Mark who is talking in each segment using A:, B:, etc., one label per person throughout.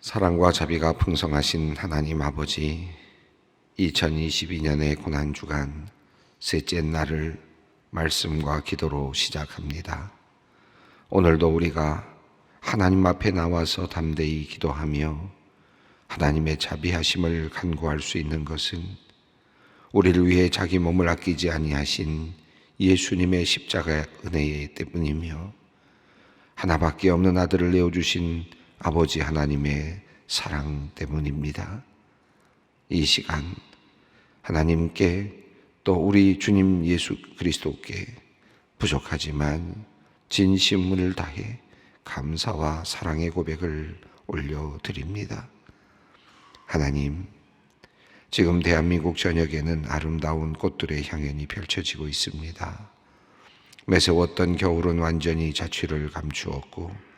A: 사랑과 자비가 풍성하신 하나님 아버지, 2022년의 고난주간 셋째 날을 말씀과 기도로 시작합니다. 오늘도 우리가 하나님 앞에 나와서 담대히 기도하며 하나님의 자비하심을 간구할 수 있는 것은 우리를 위해 자기 몸을 아끼지 아니하신 예수님의 십자가 은혜 때문이며 하나밖에 없는 아들을 내어주신 아버지 하나님의 사랑 때문입니다. 이 시간 하나님께 또 우리 주님 예수 그리스도께 부족하지만 진심을 다해 감사와 사랑의 고백을 올려드립니다. 하나님, 지금 대한민국 전역에는 아름다운 꽃들의 향연이 펼쳐지고 있습니다. 매서웠던 겨울은 완전히 자취를 감추었고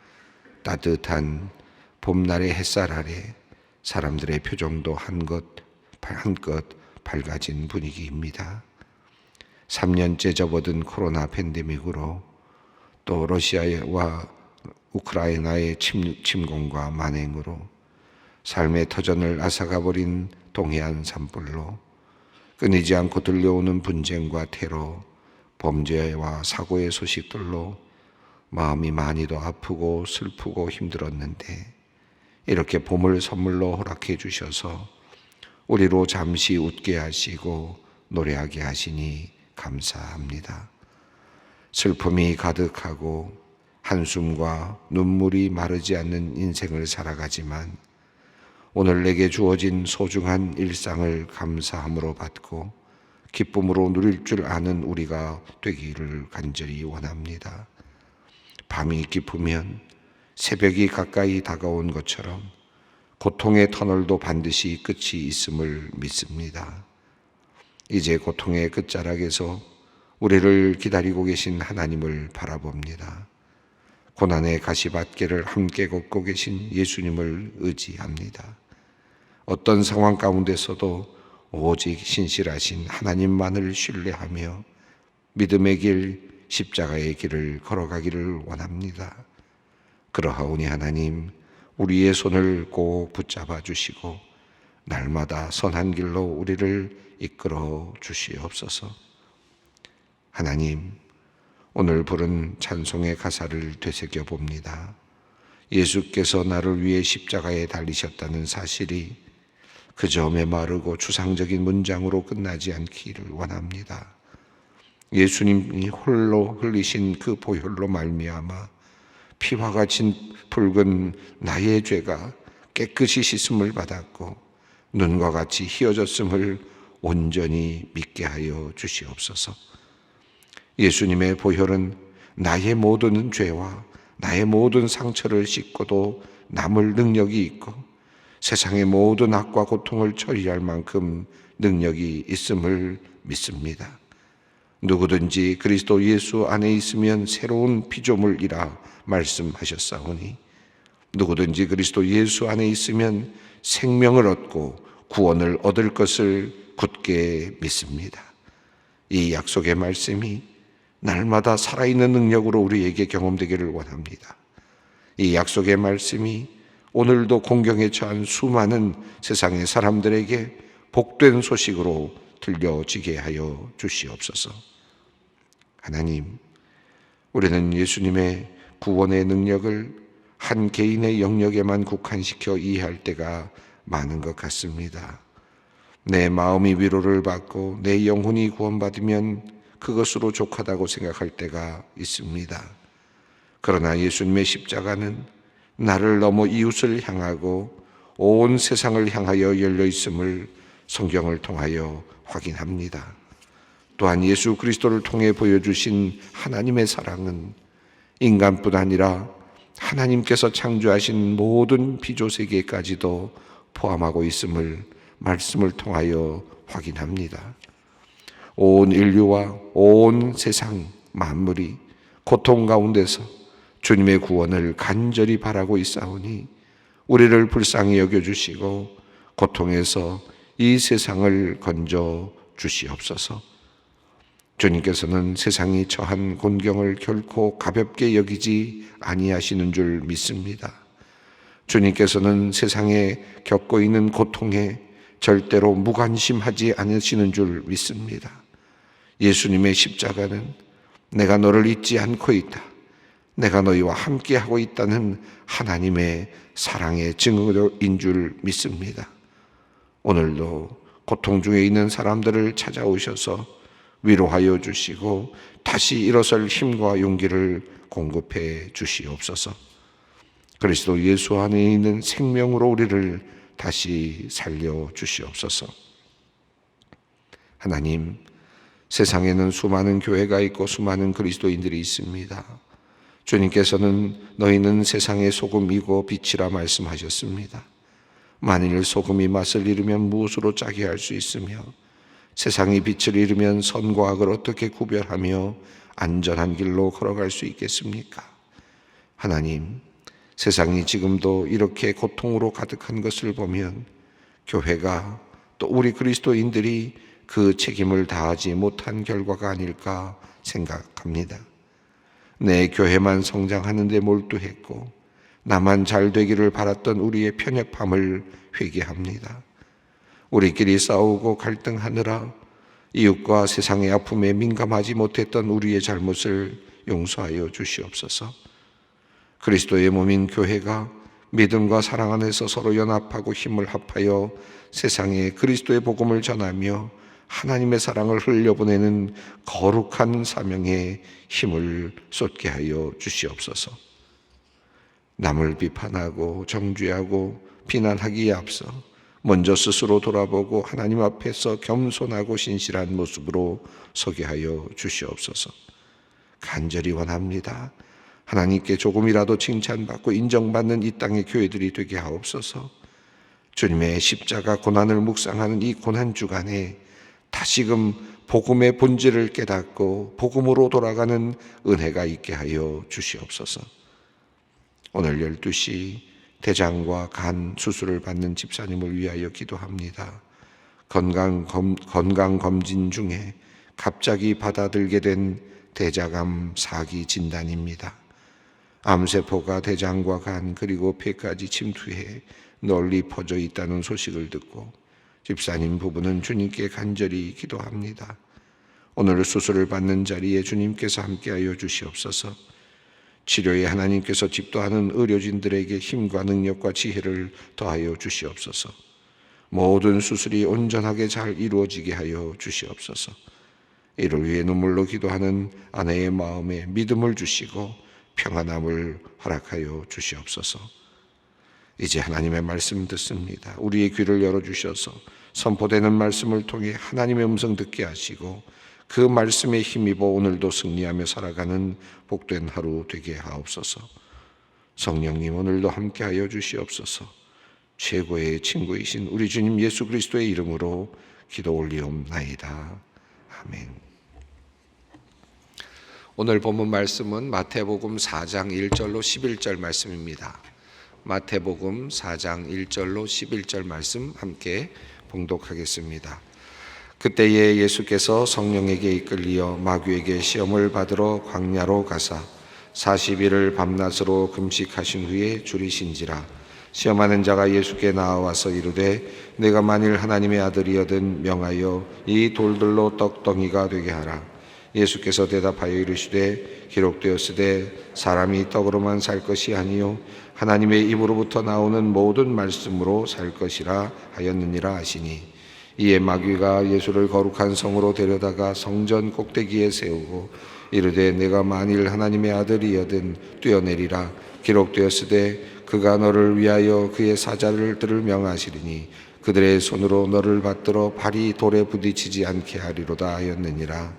A: 따뜻한 봄날의 햇살 아래 사람들의 표정도 한껏 밝아진 분위기입니다. 3년째 접어든 코로나 팬데믹으로 또 러시아와 우크라이나의 침공과 만행으로 삶의 터전을 앗아가버린 동해안 산불로 끊이지 않고 들려오는 분쟁과 테러, 범죄와 사고의 소식들로 마음이 많이도 아프고 슬프고 힘들었는데 이렇게 봄을 선물로 허락해 주셔서 우리로 잠시 웃게 하시고 노래하게 하시니 감사합니다. 슬픔이 가득하고 한숨과 눈물이 마르지 않는 인생을 살아가지만 오늘 내게 주어진 소중한 일상을 감사함으로 받고 기쁨으로 누릴 줄 아는 우리가 되기를 간절히 원합니다. 밤이 깊으면 새벽이 가까이 다가온 것처럼 고통의 터널도 반드시 끝이 있음을 믿습니다. 이제 고통의 끝자락에서 우리를 기다리고 계신 하나님을 바라봅니다. 고난의 가시밭길을 함께 걷고 계신 예수님을 의지합니다. 어떤 상황 가운데서도 오직 신실하신 하나님만을 신뢰하며 믿음의 길, 십자가의 길을 걸어가기를 원합니다. 그러하오니 하나님, 우리의 손을 꼭 붙잡아 주시고 날마다 선한 길로 우리를 이끌어 주시옵소서. 하나님, 오늘 부른 찬송의 가사를 되새겨 봅니다. 예수께서 나를 위해 십자가에 달리셨다는 사실이 그저 메마르고 추상적인 문장으로 끝나지 않기를 원합니다. 예수님이 홀로 흘리신 그 보혈로 말미암아 피와 같이 붉은 나의 죄가 깨끗이 씻음을 받았고 눈과 같이 희어졌음을 온전히 믿게 하여 주시옵소서. 예수님의 보혈은 나의 모든 죄와 나의 모든 상처를 씻고도 남을 능력이 있고 세상의 모든 악과 고통을 처리할 만큼 능력이 있음을 믿습니다. 누구든지 그리스도 예수 안에 있으면 새로운 피조물이라 말씀하셨사오니 누구든지 그리스도 예수 안에 있으면 생명을 얻고 구원을 얻을 것을 굳게 믿습니다. 이 약속의 말씀이 날마다 살아있는 능력으로 우리에게 경험되기를 원합니다. 이 약속의 말씀이 오늘도 공경에 처한 수많은 세상의 사람들에게 복된 소식으로 들려지게 하여 주시옵소서. 하나님, 우리는 예수님의 구원의 능력을 한 개인의 영역에만 국한시켜 이해할 때가 많은 것 같습니다. 내 마음이 위로를 받고 내 영혼이 구원받으면 그것으로 족하다고 생각할 때가 있습니다. 그러나 예수님의 십자가는 나를 넘어 이웃을 향하고 온 세상을 향하여 열려 있음을 성경을 통하여 확인합니다. 또한 예수 그리스도를 통해 보여주신 하나님의 사랑은 인간뿐 아니라 하나님께서 창조하신 모든 피조세계까지도 포함하고 있음을 말씀을 통하여 확인합니다. 온 인류와 온 세상 만물이 고통 가운데서 주님의 구원을 간절히 바라고 있사오니 우리를 불쌍히 여겨주시고 고통에서 이 세상을 건져 주시옵소서. 주님께서는 세상이 처한 곤경을 결코 가볍게 여기지 아니하시는 줄 믿습니다. 주님께서는 세상에 겪고 있는 고통에 절대로 무관심하지 않으시는 줄 믿습니다. 예수님의 십자가는 내가 너를 잊지 않고 있다, 내가 너희와 함께하고 있다는 하나님의 사랑의 증거인 줄 믿습니다. 오늘도 고통 중에 있는 사람들을 찾아오셔서 위로하여 주시고 다시 일어설 힘과 용기를 공급해 주시옵소서. 그리스도 예수 안에 있는 생명으로 우리를 다시 살려 주시옵소서. 하나님, 세상에는 수많은 교회가 있고 수많은 그리스도인들이 있습니다. 주님께서는 너희는 세상의 소금이고 빛이라 말씀하셨습니다. 만일 소금이 맛을 잃으면 무엇으로 짜게 할 수 있으며 세상이 빛을 잃으면 선과 악을 어떻게 구별하며 안전한 길로 걸어갈 수 있겠습니까? 하나님, 세상이 지금도 이렇게 고통으로 가득한 것을 보면 교회가 또 우리 그리스도인들이 그 책임을 다하지 못한 결과가 아닐까 생각합니다. 내 교회만 성장하는 데 몰두했고 나만 잘 되기를 바랐던 우리의 편협함을 회개합니다. 우리끼리 싸우고 갈등하느라 이웃과 세상의 아픔에 민감하지 못했던 우리의 잘못을 용서하여 주시옵소서. 그리스도의 몸인 교회가 믿음과 사랑 안에서 서로 연합하고 힘을 합하여 세상에 그리스도의 복음을 전하며 하나님의 사랑을 흘려보내는 거룩한 사명에 힘을 쏟게 하여 주시옵소서. 남을 비판하고 정죄하고 비난하기에 앞서 먼저 스스로 돌아보고 하나님 앞에서 겸손하고 신실한 모습으로 서게 하여 주시옵소서. 간절히 원합니다. 하나님께 조금이라도 칭찬받고 인정받는 이 땅의 교회들이 되게 하옵소서. 주님의 십자가 고난을 묵상하는 이 고난 주간에 다시금 복음의 본질을 깨닫고 복음으로 돌아가는 은혜가 있게 하여 주시옵소서. 오늘 12시 대장과 간 수술을 받는 집사님을 위하여 기도합니다. 건강검진 중에 갑자기 받아들게 된 대장암 4기 진단입니다. 암세포가 대장과 간 그리고 폐까지 침투해 널리 퍼져 있다는 소식을 듣고 집사님 부부는 주님께 간절히 기도합니다. 오늘 수술을 받는 자리에 주님께서 함께하여 주시옵소서. 치료에 하나님께서 집도하는 의료진들에게 힘과 능력과 지혜를 더하여 주시옵소서. 모든 수술이 온전하게 잘 이루어지게 하여 주시옵소서. 이를 위해 눈물로 기도하는 아내의 마음에 믿음을 주시고 평안함을 허락하여 주시옵소서. 이제 하나님의 말씀 듣습니다. 우리의 귀를 열어주셔서 선포되는 말씀을 통해 하나님의 음성 듣게 하시고 그 말씀에 힘입어 오늘도 승리하며 살아가는 복된 하루 되게 하옵소서. 성령님, 오늘도 함께하여 주시옵소서. 최고의 친구이신 우리 주님 예수 그리스도의 이름으로 기도 올리옵나이다. 아멘. 오늘 본문 말씀은 마태복음 4장 1절로 11절 말씀입니다. 마태복음 4장 1절로 11절 말씀 함께 봉독하겠습니다. 그때에 예수께서 성령에게 이끌리어 마귀에게 시험을 받으러 광야로 가사 40일을 밤낮으로 금식하신 후에 줄이신지라. 시험하는 자가 예수께 나와서 이르되 내가 만일 하나님의 아들이거든 명하여 이 돌들로 떡덩이가 되게 하라. 예수께서 대답하여 이르시되 기록되었으되 사람이 떡으로만 살 것이 아니요 하나님의 입으로부터 나오는 모든 말씀으로 살 것이라 하였느니라 하시니, 이에 마귀가 예수를 거룩한 성으로 데려다가 성전 꼭대기에 세우고 이르되 내가 만일 하나님의 아들이거든 뛰어내리라. 기록되었으되 그가 너를 위하여 그의 사자들을 명하시리니 그들의 손으로 너를 받들어 발이 돌에 부딪히지 않게 하리로다 하였느니라.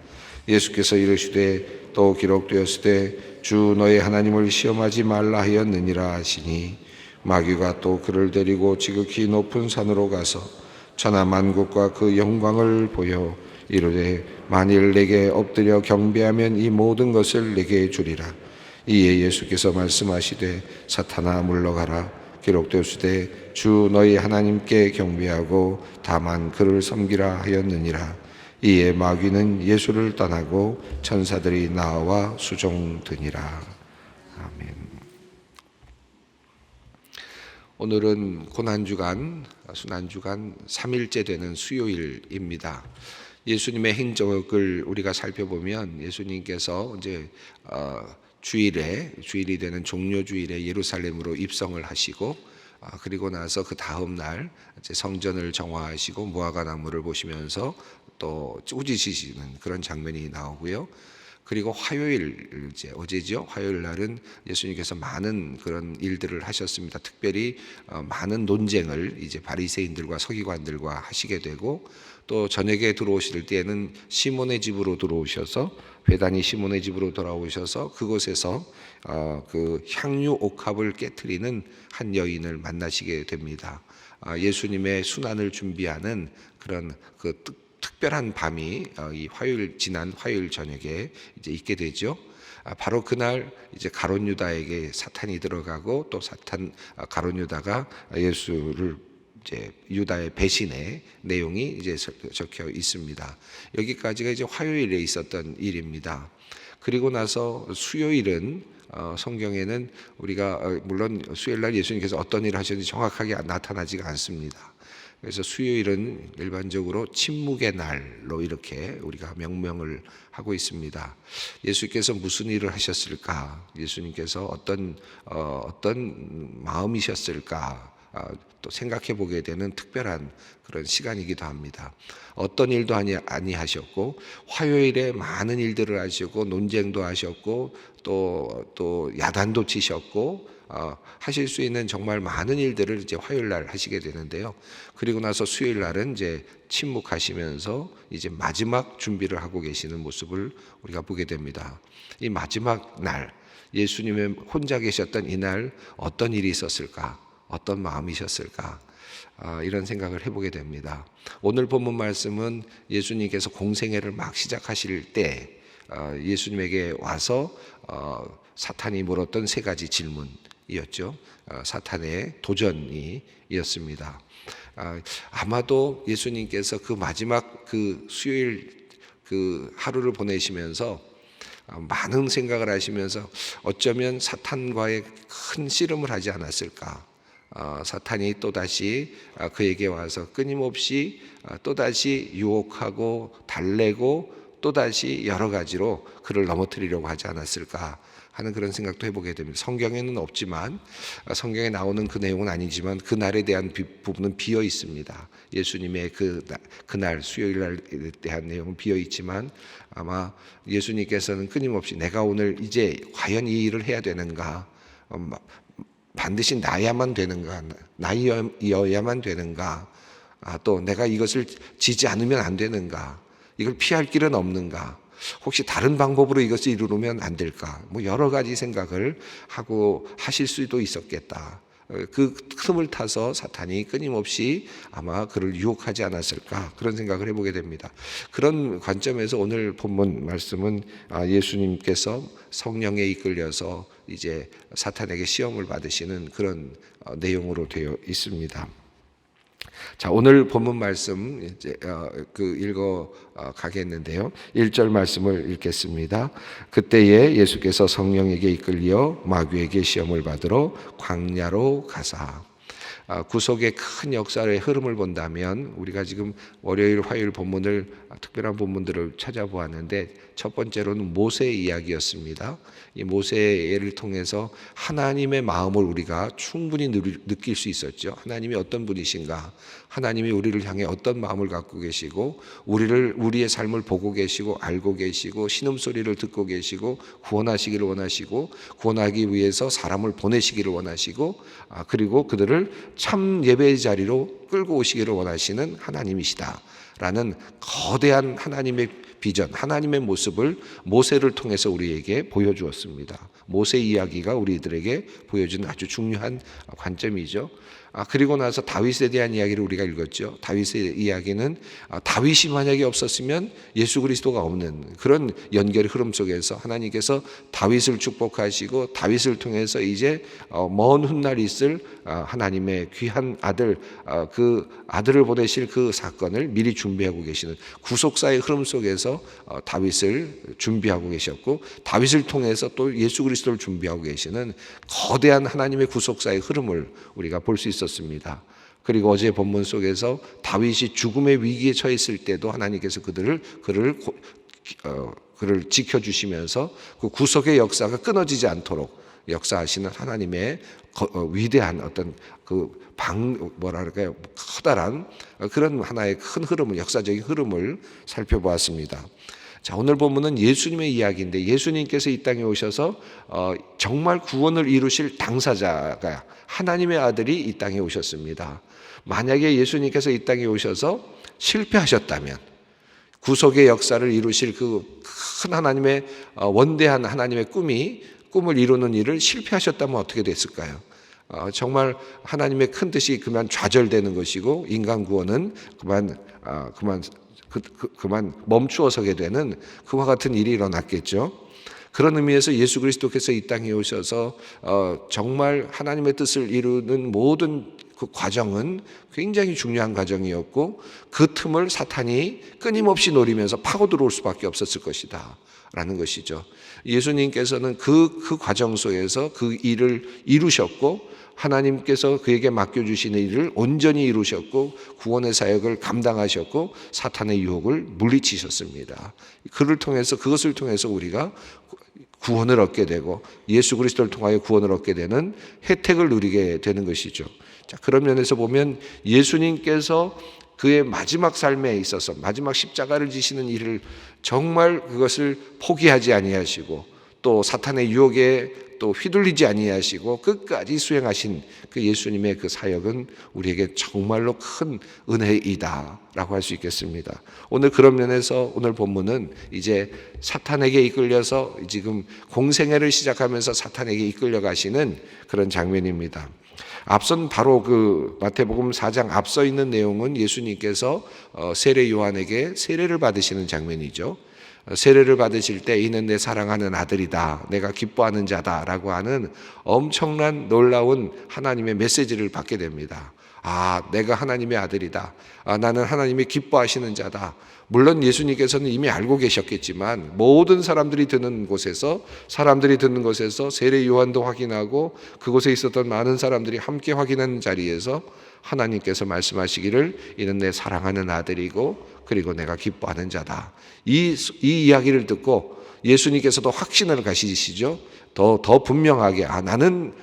A: 예수께서 이르시되 또 기록되었으되 주 너의 하나님을 시험하지 말라 하였느니라 하시니, 마귀가 또 그를 데리고 지극히 높은 산으로 가서 천하 만국과 그 영광을 보여 이르되 만일 내게 엎드려 경배하면 이 모든 것을 내게 주리라. 이에 예수께서 말씀하시되 사탄아 물러가라. 기록되었으되 주 너희 하나님께 경배하고 다만 그를 섬기라 하였느니라. 이에 마귀는 예수를 떠나고 천사들이 나와 수종드니라. 아멘. 오늘은 고난주간, 순환주간 3일째 되는 수요일입니다. 예수님의 행적을 우리가 살펴보면 예수님께서 이제 주일이 되는 종료주일에 예루살렘으로 입성을 하시고 그리고 나서 그 다음 날 이제 성전을 정화하시고 무화과 나무를 보시면서 또 꾸짖으시는 그런 장면이 나오고요. 그리고 화요일, 이제 어제죠. 화요일 날은 예수님께서 많은 그런 일들을 하셨습니다. 특별히 많은 논쟁을 이제 바리새인들과 서기관들과 하시게 되고, 또 저녁에 들어오실 때에는 시몬의 집으로 들어오셔서, 회당이 시몬의 집으로 돌아오셔서 그곳에서 그 향유 옥합을 깨트리는 한 여인을 만나시게 됩니다. 예수님의 순환을 준비하는 그런 그 특별한 밤이 이 지난 화요일 저녁에 이제 있게 되죠. 바로 그날 이제 가룟 유다에게 사탄이 들어가고, 또 가룟 유다가 예수를 이제 유다의 배신의 내용이 이제 적혀 있습니다. 여기까지가 이제 화요일에 있었던 일입니다. 그리고 나서 수요일은 성경에는 우리가 물론 수요일 날 예수님께서 어떤 일을 하셨는지 정확하게 나타나지가 않습니다. 그래서 수요일은 일반적으로 침묵의 날로 이렇게 우리가 명명을 하고 있습니다. 예수께서 무슨 일을 하셨을까? 예수님께서 어떤 마음이셨을까? 또 생각해 보게 되는 특별한 그런 시간이기도 합니다. 어떤 일도 아니하셨고, 화요일에 많은 일들을 하셨고, 논쟁도 하셨고, 또 야단도 치셨고, 하실 수 있는 정말 많은 일들을 이제 화요일 날 하시게 되는데요. 그리고 나서 수요일 날은 이제 침묵하시면서 이제 마지막 준비를 하고 계시는 모습을 우리가 보게 됩니다. 이 마지막 날, 예수님의 혼자 계셨던 이날 어떤 일이 있었을까? 어떤 마음이셨을까? 이런 생각을 해보게 됩니다. 오늘 본문 말씀은 예수님께서 공생애를 막 시작하실 때 예수님에게 와서 사탄이 물었던 세 가지 질문이었죠. 사탄의 도전이었습니다. 아마도 예수님께서 그 마지막 그 수요일 그 하루를 보내시면서 많은 생각을 하시면서 어쩌면 사탄과의 큰 씨름을 하지 않았을까. 사탄이 또다시 그에게 와서 끊임없이 또다시 유혹하고 달래고 또다시 여러 가지로 그를 넘어뜨리려고 하지 않았을까 하는 그런 생각도 해보게 됩니다. 성경에는 없지만, 성경에 나오는 그 내용은 아니지만 그날에 대한 부분은 비어 있습니다. 예수님의 그날 수요일 날에 대한 내용은 비어 있지만, 아마 예수님께서는 끊임없이 내가 오늘 이제 과연 이 일을 해야 되는가, 반드시 나야만 되는가, 나이어야만 되는가, 또 내가 이것을 지지 않으면 안 되는가, 이걸 피할 길은 없는가, 혹시 다른 방법으로 이것을 이루면 안 될까, 여러 가지 생각을 하고 하실 수도 있었겠다. 그 틈을 타서 사탄이 끊임없이 아마 그를 유혹하지 않았을까, 그런 생각을 해보게 됩니다. 그런 관점에서 오늘 본문 말씀은 예수님께서 성령에 이끌려서 이제 사탄에게 시험을 받으시는 그런 내용으로 되어 있습니다. 자, 오늘 본문 말씀 이제 읽어 가겠는데요. 1절 말씀을 읽겠습니다. 그때에 예수께서 성령에게 이끌려 마귀에게 시험을 받으러 광야로 가사. 구속의 큰 역사의 흐름을 본다면 우리가 지금 월요일, 화요일 본문을 특별한 본문들을 찾아보았는데 첫 번째로는 모세의 이야기였습니다. 이 모세의 예를 통해서 하나님의 마음을 우리가 충분히 느낄 수 있었죠. 하나님이 어떤 분이신가, 하나님이 우리를 향해 어떤 마음을 갖고 계시고 우리의 삶을 보고 계시고 알고 계시고 신음소리를 듣고 계시고 구원하시기를 원하시고 구원하기 위해서 사람을 보내시기를 원하시고 그리고 그들을 참 예배의 자리로 끌고 오시기를 원하시는 하나님이시다라는 거대한 하나님의 비전, 하나님의 모습을 모세를 통해서 우리에게 보여주었습니다. 모세 이야기가 우리들에게 보여주는 아주 중요한 관점이죠. 그리고 나서 다윗에 대한 이야기를 우리가 읽었죠. 다윗의 이야기는 다윗이 만약에 없었으면 예수 그리스도가 없는 그런 연결의 흐름 속에서 하나님께서 다윗을 축복하시고 다윗을 통해서 이제 먼 훗날 있을 하나님의 귀한 아들, 그 그 아들을 보내실 그 사건을 미리 준비하고 계시는 구속사의 흐름 속에서 다윗을 준비하고 계셨고, 다윗을 통해서 또 예수 그리스도를 준비하고 계시는 거대한 하나님의 구속사의 흐름을 우리가 볼 수 있었습니다. 그리고 어제 본문 속에서 다윗이 죽음의 위기에 처했을 때도 하나님께서 그를 지켜주시면서 그 구속의 역사가 끊어지지 않도록 역사하시는 하나님의 위대한 어떤 커다란 그런 하나의 큰 흐름을, 역사적인 흐름을 살펴보았습니다. 자, 오늘 본문은 예수님의 이야기인데, 예수님께서 이 땅에 오셔서 정말 구원을 이루실 당사자가 하나님의 아들이 이 땅에 오셨습니다. 만약에 예수님께서 이 땅에 오셔서 실패하셨다면, 구속의 역사를 이루실 그 큰 하나님의 원대한 하나님의 꿈을 이루는 일을 실패하셨다면 어떻게 됐을까요? 정말 하나님의 큰 뜻이 그만 좌절되는 것이고, 인간 구원은 그만 멈추어 서게 되는 그와 같은 일이 일어났겠죠. 그런 의미에서 예수 그리스도께서 이 땅에 오셔서 정말 하나님의 뜻을 이루는 모든 그 과정은 굉장히 중요한 과정이었고, 그 틈을 사탄이 끊임없이 노리면서 파고 들어올 수밖에 없었을 것이다 라는 것이죠. 예수님께서는 그 과정 속에서 그 일을 이루셨고, 하나님께서 그에게 맡겨주신 일을 온전히 이루셨고, 구원의 사역을 감당하셨고, 사탄의 유혹을 물리치셨습니다. 그것을 통해서 우리가 구원을 얻게 되고, 예수 그리스도를 통하여 구원을 얻게 되는 혜택을 누리게 되는 것이죠. 자, 그런 면에서 보면 예수님께서 그의 마지막 삶에 있어서 마지막 십자가를 지시는 일을 정말 그것을 포기하지 아니하시고, 또 사탄의 유혹에 또 휘둘리지 아니하시고 끝까지 수행하신 그 예수님의 그 사역은 우리에게 정말로 큰 은혜이다라고 할 수 있겠습니다. 오늘 그런 면에서 오늘 본문은 이제 사탄에게 이끌려서 지금 공생애를 시작하면서 사탄에게 이끌려 가시는 그런 장면입니다. 앞선 바로 그 마태복음 4장 앞서 있는 내용은 예수님께서 세례 요한에게 세례를 받으시는 장면이죠. 세례를 받으실 때 이는 내 사랑하는 아들이다, 내가 기뻐하는 자다라고 하는 엄청난 놀라운 하나님의 메시지를 받게 됩니다. 내가 하나님의 아들이다. 나는 하나님이 기뻐하시는 자다. 물론 예수님께서는 이미 알고 계셨겠지만 모든 사람들이 듣는 곳에서 세례 요한도 확인하고 그곳에 있었던 많은 사람들이 함께 확인하는 자리에서 하나님께서 말씀하시기를 이는 내 사랑하는 아들이고 그리고 내가 기뻐하는 자다. 이 이야기를 듣고 예수님께서도 확신을 가지시죠. 더 분명하게 나는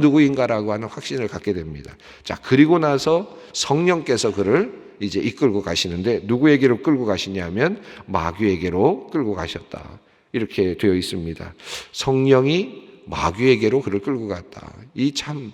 A: 누구인가라고 하는 확신을 갖게 됩니다. 자, 그리고 나서 성령께서 그를 이제 이끌고 가시는데, 누구에게로 끌고 가시냐면 마귀에게로 끌고 가셨다, 이렇게 되어 있습니다. 성령이 마귀에게로 그를 끌고 갔다. 이 참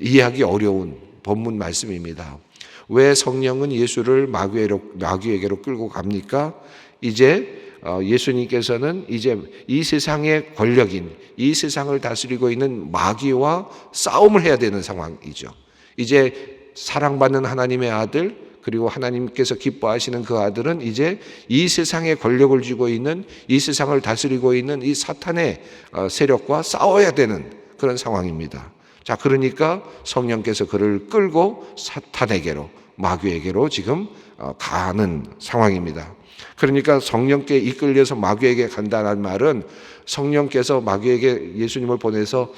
A: 이해하기 어려운 본문 말씀입니다. 왜 성령은 예수를 마귀에게로 끌고 갑니까? 이제 예수님께서는 이제 이 세상의 권력인, 이 세상을 다스리고 있는 마귀와 싸움을 해야 되는 상황이죠. 이제 사랑받는 하나님의 아들, 그리고 하나님께서 기뻐하시는 그 아들은 이제 이 세상의 권력을 쥐고 있는, 이 세상을 다스리고 있는 이 사탄의 세력과 싸워야 되는 그런 상황입니다. 자, 그러니까 성령께서 그를 끌고 사탄에게로, 마귀에게로 지금 가는 상황입니다. 그러니까 성령께 이끌려서 마귀에게 간다는 말은 성령께서 마귀에게 예수님을 보내서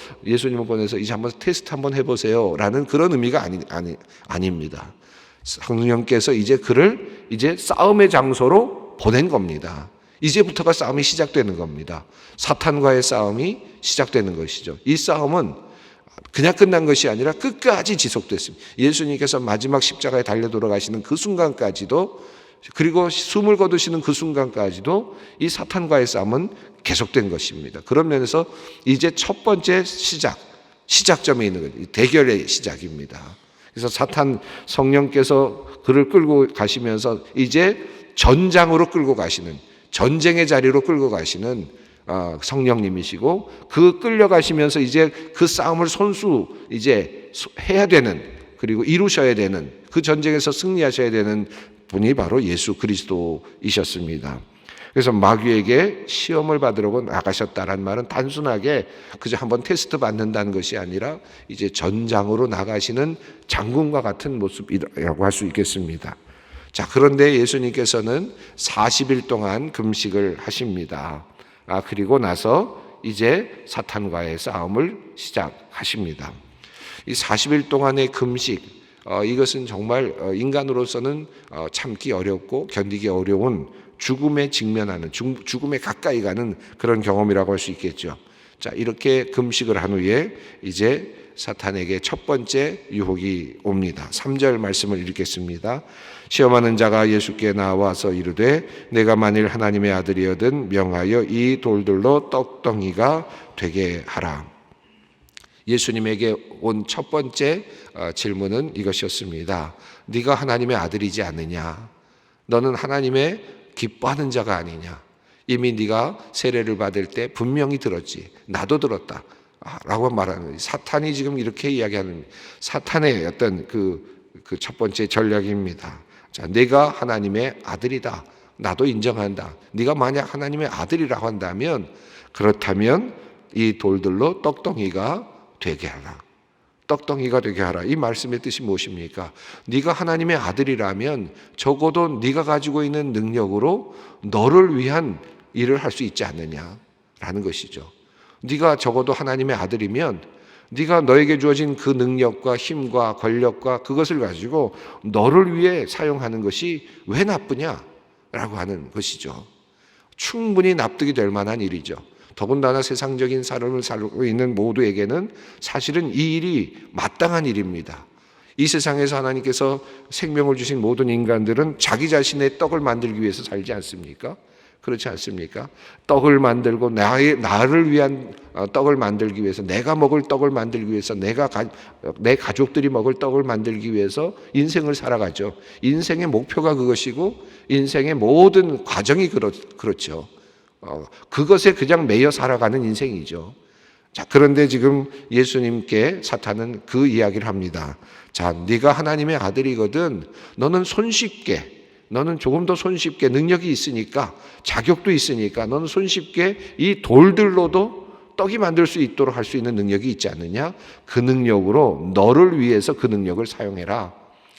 A: 이제 한번 테스트 한번 해보세요 라는 그런 의미가 아닙니다. 성령께서 이제 그를 이제 싸움의 장소로 보낸 겁니다. 이제부터가 싸움이 시작되는 겁니다. 사탄과의 싸움이 시작되는 것이죠. 이 싸움은 그냥 끝난 것이 아니라 끝까지 지속됐습니다. 예수님께서 마지막 십자가에 달려 돌아가시는 그 순간까지도, 그리고 숨을 거두시는 그 순간까지도 이 사탄과의 싸움은 계속된 것입니다. 그런 면에서 이제 첫 번째 시작점에 있는 거예요. 대결의 시작입니다. 그래서 성령께서 그를 끌고 가시면서 이제 전장으로 끌고 가시는, 전쟁의 자리로 끌고 가시는 성령님이시고, 그 끌려가시면서 이제 그 싸움을 이제 해야 되는, 그리고 이루셔야 되는, 그 전쟁에서 승리하셔야 되는 분이 바로 예수 그리스도이셨습니다. 그래서 마귀에게 시험을 받으려고 나가셨다라는 말은 단순하게 그저 한번 테스트 받는다는 것이 아니라 이제 전장으로 나가시는 장군과 같은 모습이라고 할 수 있겠습니다. 자, 그런데 예수님께서는 40일 동안 금식을 하십니다. 그리고 나서 이제 사탄과의 싸움을 시작하십니다. 이 40일 동안의 금식, 이것은 정말 인간으로서는 참기 어렵고 견디기 어려운 죽음에 직면하는, 죽음에 가까이 가는 그런 경험이라고 할 수 있겠죠. 자, 이렇게 금식을 한 후에 이제 사탄에게 첫 번째 유혹이 옵니다. 3절 말씀을 읽겠습니다. 시험하는 자가 예수께 나와서 이르되 내가 만일 하나님의 아들이거든 명하여 이 돌들로 떡덩이가 되게 하라. 예수님에게 온 첫 번째 질문은 이것이었습니다. 네가 하나님의 아들이지 않느냐? 너는 하나님의 기뻐하는 자가 아니냐? 이미 네가 세례를 받을 때 분명히 들었지. 나도 들었다. 라고 말하는 거예요. 사탄이 지금 이렇게 이야기하는, 사탄의 어떤 그 첫 번째 전략입니다. 자, 내가 하나님의 아들이다. 나도 인정한다. 네가 만약 하나님의 아들이라고 한다면, 그렇다면 이 돌들로 떡덩이가 되게 하라. 떡덩이가 되게 하라. 이 말씀의 뜻이 무엇입니까? 네가 하나님의 아들이라면 적어도 네가 가지고 있는 능력으로 너를 위한 일을 할 수 있지 않느냐라는 것이죠. 네가 적어도 하나님의 아들이면 네가 너에게 주어진 그 능력과 힘과 권력과 그것을 가지고 너를 위해 사용하는 것이 왜 나쁘냐라고 하는 것이죠. 충분히 납득이 될 만한 일이죠. 더군다나 세상적인 삶을 살고 있는 모두에게는 사실은 이 일이 마땅한 일입니다. 이 세상에서 하나님께서 생명을 주신 모든 인간들은 자기 자신의 떡을 만들기 위해서 살지 않습니까? 그렇지 않습니까? 떡을 만들고 나를 위한 떡을 만들기 위해서, 내가 먹을 떡을 만들기 위해서, 내 가족들이 먹을 떡을 만들기 위해서 인생을 살아가죠. 인생의 목표가 그것이고 인생의 모든 과정이 그렇죠. 그것에 그냥 매여 살아가는 인생이죠. 자, 그런데 지금 예수님께 사탄은 그 이야기를 합니다. 자, 네가 하나님의 아들이거든. 너는 조금 더 손쉽게 능력이 있으니까, 자격도 있으니까 너는 손쉽게 이 돌들로도 떡이 만들 수 있도록 할 수 있는 능력이 있지 않느냐? 그 능력으로 너를 위해서 그 능력을 사용해라.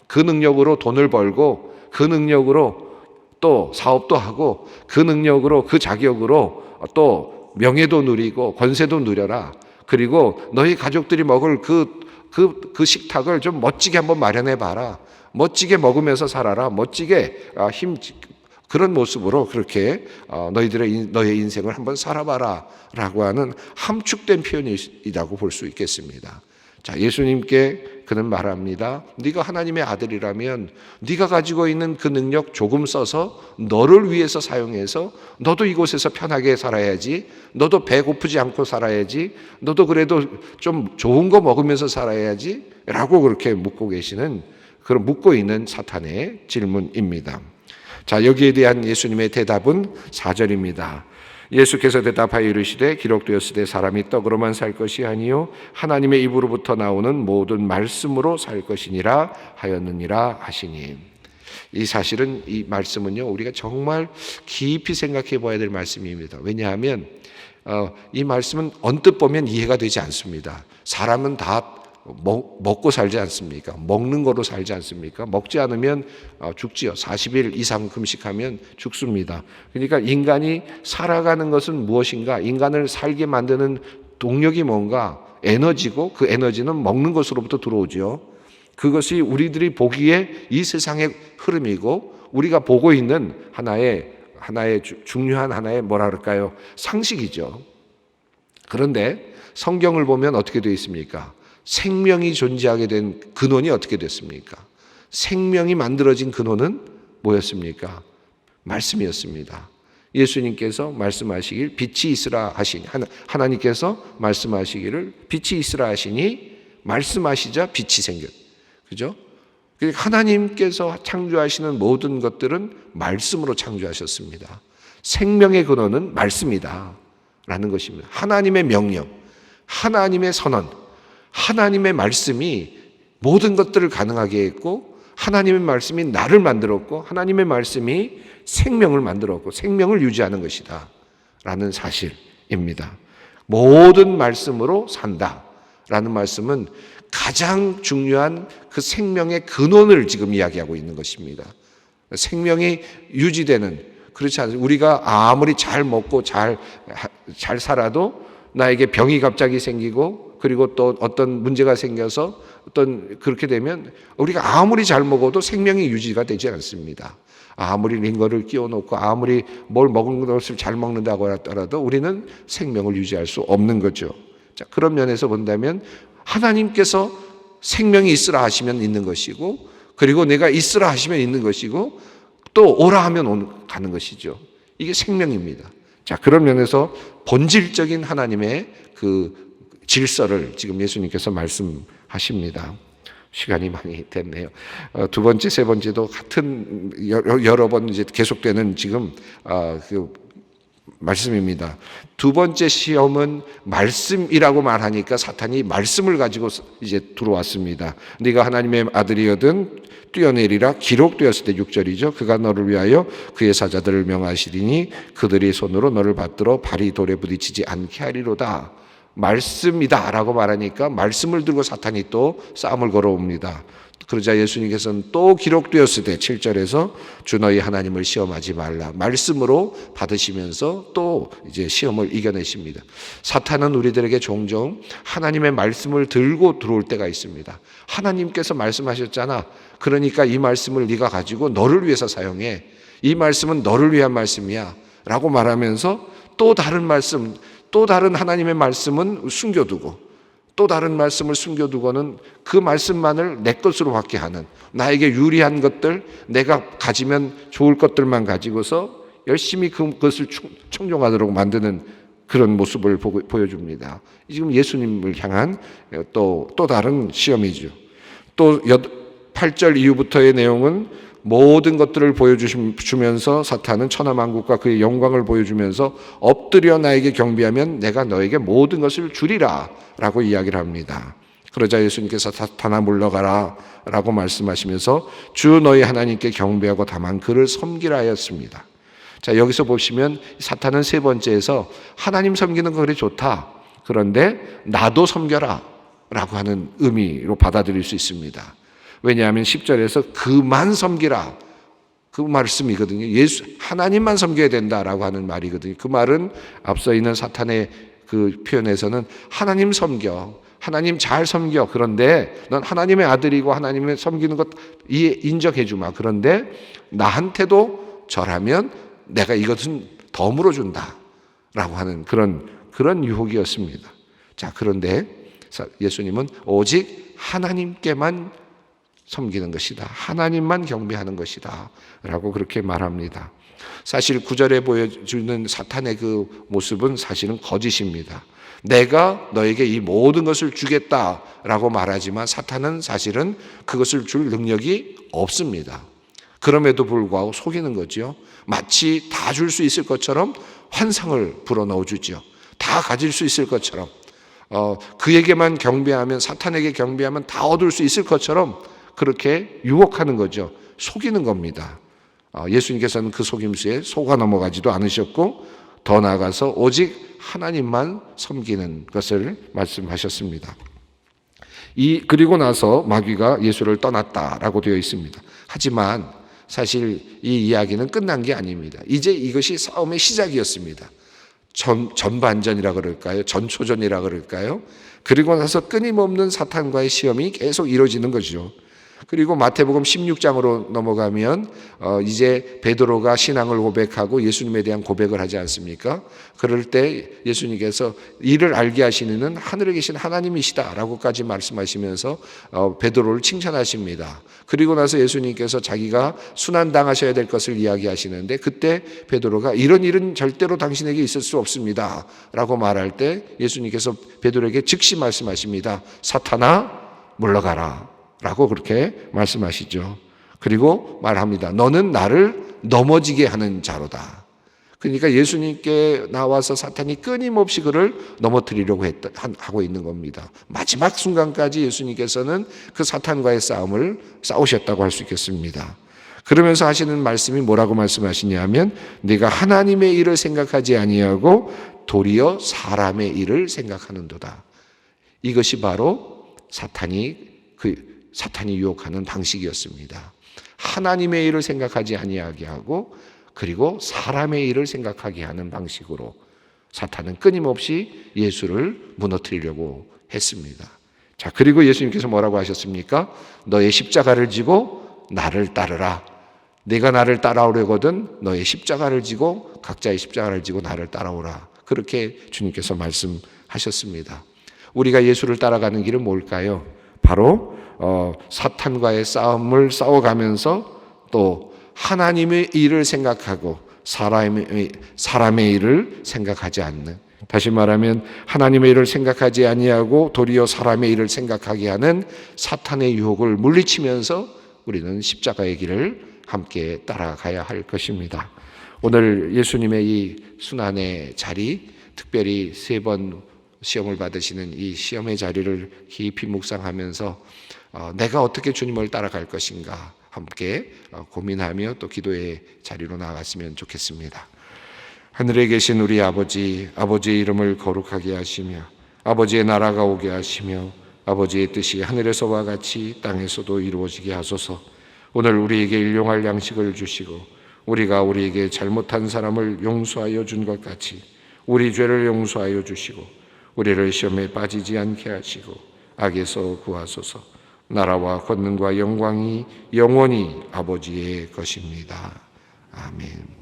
A: 그 능력으로 돈을 벌고, 그 능력으로 또 사업도 하고, 그 능력으로, 그 자격으로 또 명예도 누리고 권세도 누려라. 그리고 너희 가족들이 먹을 그 식탁을 좀 멋지게 한번 마련해 봐라. 멋지게 먹으면서 살아라. 멋지게 그런 모습으로 그렇게 너의 인생을 한번 살아봐라 라고 하는 함축된 표현이라고 볼 수 있겠습니다. 자, 예수님께 그는 말합니다. 네가 하나님의 아들이라면 네가 가지고 있는 그 능력 조금 써서 너를 위해서 사용해서 너도 이곳에서 편하게 살아야지, 너도 배고프지 않고 살아야지, 너도 그래도 좀 좋은 거 먹으면서 살아야지 라고 그렇게 묻고 있는 사탄의 질문입니다. 자, 여기에 대한 예수님의 대답은 4절입니다. 예수께서 대답하여 이르시되 기록되었으되 사람이 떡으로만 살 것이 아니요 하나님의 입으로부터 나오는 모든 말씀으로 살 것이니라 하였느니라 하시니. 이 사실은 이 말씀은요, 우리가 정말 깊이 생각해 봐야 될 말씀입니다. 왜냐하면 이 말씀은 언뜻 보면 이해가 되지 않습니다. 사람은 다 먹고 살지 않습니까? 먹는 거로 살지 않습니까? 먹지 않으면 죽지요. 40일 이상 금식하면 죽습니다. 그러니까 인간이 살아가는 것은 무엇인가? 인간을 살게 만드는 동력이 뭔가? 에너지고, 그 에너지는 먹는 것으로부터 들어오죠. 그것이 우리들이 보기에 이 세상의 흐름이고 우리가 보고 있는 하나의 중요한 하나의 뭐라 그럴까요? 상식이죠. 그런데 성경을 보면 어떻게 되어 있습니까? 생명이 존재하게 된 근원이 어떻게 됐습니까? 생명이 만들어진 근원은 뭐였습니까? 말씀이었습니다. 예수님께서 말씀하시길 빛이 있으라 하시니, 하나님께서 말씀하시기를 빛이 있으라 하시니 말씀하시자 빛이 그죠? 하나님께서 창조하시는 모든 것들은 말씀으로 창조하셨습니다. 생명의 근원은 말씀이다 라는 것입니다. 하나님의 명령, 하나님의 선언, 하나님의 말씀이 모든 것들을 가능하게 했고 하나님의 말씀이 나를 만들었고 하나님의 말씀이 생명을 만들었고 생명을 유지하는 것이다 라는 사실입니다. 모든 말씀으로 산다 라는 말씀은 가장 중요한 그 생명의 근원을 지금 이야기하고 있는 것입니다. 생명이 유지되는, 그렇지 않습니까? 우리가 아무리 잘 먹고 잘 살아도 나에게 병이 갑자기 생기고 그리고 또 어떤 문제가 생겨서 그렇게 되면 우리가 아무리 잘 먹어도 생명이 유지가 되지 않습니다. 아무리 링거를 끼워놓고 아무리 뭘 먹은 것을 잘 먹는다고 하더라도 우리는 생명을 유지할 수 없는 거죠. 자, 그런 면에서 본다면 하나님께서 생명이 있으라 하시면 있는 것이고 그리고 내가 있으라 하시면 있는 것이고 또 오라 하면 가는 것이죠. 이게 생명입니다. 자, 그런 면에서 본질적인 하나님의 그 질서를 지금 예수님께서 말씀하십니다. 시간이 많이 됐네요. 두 번째, 세 번째도 같은 여러 번 이제 계속되는 지금 그 말씀입니다. 두 번째 시험은 말씀이라고 말하니까 사탄이 말씀을 가지고 이제 들어왔습니다. 네가 하나님의 아들이거든 뛰어내리라 기록되었을 때 6절이죠. 그가 너를 위하여 그의 사자들을 명하시리니 그들이 손으로 너를 받들어 발이 돌에 부딪히지 않게 하리로다. 말씀이다 라고 말하니까 말씀을 들고 사탄이 또 싸움을 걸어옵니다. 그러자 예수님께서는 또 기록되었을 때 7절에서 주 너희 하나님을 시험하지 말라 말씀으로 받으시면서 또 이제 시험을 이겨내십니다. 사탄은 우리들에게 종종 하나님의 말씀을 들고 들어올 때가 있습니다. 하나님께서 말씀하셨잖아. 그러니까 이 말씀을 네가 가지고 너를 위해서 사용해. 이 말씀은 너를 위한 말씀이야 라고 말하면서 또 다른 말씀, 또 다른 하나님의 말씀은 숨겨두고 또 다른 말씀을 숨겨두고는 그 말씀만을 내 것으로 받게 하는, 나에게 유리한 것들, 내가 가지면 좋을 것들만 가지고서 열심히 그것을 충족하도록 만드는 그런 모습을 보여줍니다. 지금 예수님을 향한 또 다른 시험이죠. 또 8절 이후부터의 내용은 모든 것들을 보여주면서 사탄은 천하만국과 그의 영광을 보여주면서 엎드려 나에게 경배하면 내가 너에게 모든 것을 주리라 라고 이야기를 합니다. 그러자 예수님께서 사탄아 물러가라 라고 말씀하시면서 주 너희 하나님께 경배하고 다만 그를 섬기라 하였습니다. 자, 여기서 보시면 사탄은 세 번째에서 하나님 섬기는 거 그래 좋다. 그런데 나도 섬겨라 라고 하는 의미로 받아들일 수 있습니다. 왜냐하면 10절에서 그만 섬기라 그 말씀이거든요. 하나님만 섬겨야 된다라고 하는 말이거든요. 그 말은 앞서 있는 사탄의 그 표현에서는 하나님 섬겨, 하나님 잘 섬겨. 그런데 넌 하나님의 아들이고 하나님의 섬기는 것 인정해 주마. 그런데 나한테도 절하면 내가 이것은 더 물어준다라고 하는 그런 유혹이었습니다. 자, 그런데 예수님은 오직 하나님께만 섬기는 것이다. 하나님만 경배하는 것이다. 라고 그렇게 말합니다. 사실 9절에 보여주는 사탄의 그 모습은 사실은 거짓입니다. 내가 너에게 이 모든 것을 주겠다라고 말하지만 사탄은 사실은 그것을 줄 능력이 없습니다. 그럼에도 불구하고 속이는 거죠. 마치 다 줄 수 있을 것처럼 환상을 불어넣어 주죠. 다 가질 수 있을 것처럼 그에게만 경배하면, 사탄에게 경배하면 다 얻을 수 있을 것처럼 그렇게 유혹하는 거죠. 속이는 겁니다. 예수님께서는 그 속임수에 속아 넘어가지도 않으셨고 더 나아가서 오직 하나님만 섬기는 것을 말씀하셨습니다. 그리고 나서 마귀가 예수를 떠났다라고 되어 있습니다. 하지만 사실 이 이야기는 끝난 게 아닙니다. 이제 이것이 싸움의 시작이었습니다. 전반전이라 그럴까요? 전초전이라 그럴까요? 그리고 나서 끊임없는 사탄과의 시험이 계속 이루어지는 거죠. 그리고 마태복음 16장으로 넘어가면 이제 베드로가 신앙을 고백하고 예수님에 대한 고백을 하지 않습니까? 그럴 때 예수님께서 이를 알게 하시는 이는 하늘에 계신 하나님이시다 라고까지 말씀하시면서 베드로를 칭찬하십니다. 그리고 나서 예수님께서 자기가 순환당하셔야 될 것을 이야기하시는데 그때 베드로가 이런 일은 절대로 당신에게 있을 수 없습니다 라고 말할 때 예수님께서 베드로에게 즉시 말씀하십니다. 사탄아 물러가라 라고 그렇게 말씀하시죠. 그리고 말합니다. 너는 나를 넘어지게 하는 자로다. 그러니까 예수님께 나와서 사탄이 끊임없이 그를 넘어뜨리려고 하고 있는 겁니다. 마지막 순간까지 예수님께서는 그 사탄과의 싸움을 싸우셨다고 할 수 있겠습니다. 그러면서 하시는 말씀이 뭐라고 말씀하시냐면 네가 하나님의 일을 생각하지 아니하고 도리어 사람의 일을 생각하는도다. 이것이 바로 사탄이 유혹하는 방식이었습니다. 하나님의 일을 생각하지 아니하게 하고 그리고 사람의 일을 생각하게 하는 방식으로 사탄은 끊임없이 예수를 무너뜨리려고 했습니다. 자, 그리고 예수님께서 뭐라고 하셨습니까? 너의 십자가를 지고 나를 따르라. 네가 나를 따라오려거든 너의 십자가를 지고 각자의 십자가를 지고 나를 따라오라. 그렇게 주님께서 말씀하셨습니다. 우리가 예수를 따라가는 길은 뭘까요? 바로 사탄과의 싸움을 싸워가면서 또 하나님의 일을 생각하고 사람의 일을 생각하지 않는, 다시 말하면 하나님의 일을 생각하지 아니하고 도리어 사람의 일을 생각하게 하는 사탄의 유혹을 물리치면서 우리는 십자가의 길을 함께 따라가야 할 것입니다. 오늘 예수님의 이 순환의 자리, 특별히 3번 시험을 받으시는 이 시험의 자리를 깊이 묵상하면서 내가 어떻게 주님을 따라갈 것인가 함께 고민하며 또 기도의 자리로 나아갔으면 좋겠습니다. 하늘에 계신 우리 아버지, 아버지의 이름을 거룩하게 하시며 아버지의 나라가 오게 하시며 아버지의 뜻이 하늘에서와 같이 땅에서도 이루어지게 하소서. 오늘 우리에게 일용할 양식을 주시고 우리가 우리에게 잘못한 사람을 용서하여 준 것 같이 우리 죄를 용서하여 주시고 우리를 시험에 빠지지 않게 하시고 악에서 구하소서. 나라와 권능과 영광이 영원히 아버지의 것입니다. 아멘.